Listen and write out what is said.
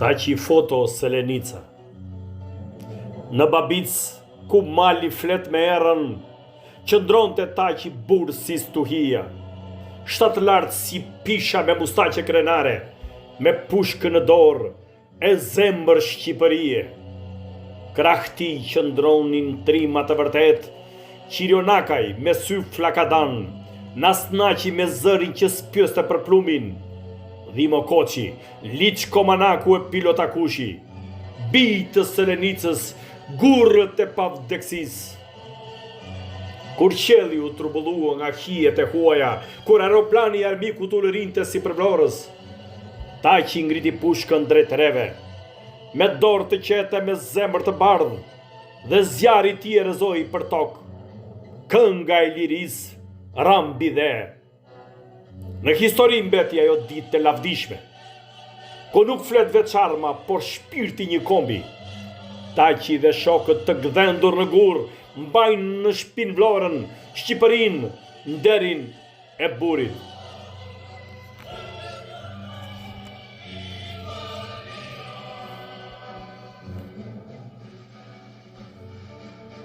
Taqi foto Selenica. Në Babic, ku mali flet me erën, qëndronte Taqi burë si stuhia, shtatë lartë si pisha me mustaqe krenare, me pushkë në dorë, e zemër Shqipërie. Krahti qëndronin trima të vërtet, Qirionakaj me sy flakadan, Nasnaqi me zërin që spjëste për plumin, Dhimo Koqi, Liç Komanaku e Pilotakushi, bijtë të Selenicës, gurët e pavdeksis. Kur qelli u trubullua nga hijet e huaja, kur aeroplani i armikut u lërinte si për vlorës, Taqi ngriti pushkën drejt reve, me dorë të qete me zemër të bardhë, dhe zjarri ti e rëzoi për tokë. Kënga e liris, rambi dhe. Në histori mbeti ajo ditë të lavdishme, ku nuk flet veç arma, por shpirti një kombi. Taqi dhe shokët të gdhendur në gur, mbajnë në shpinë vlorën, Shqipërinë, nderin e burit.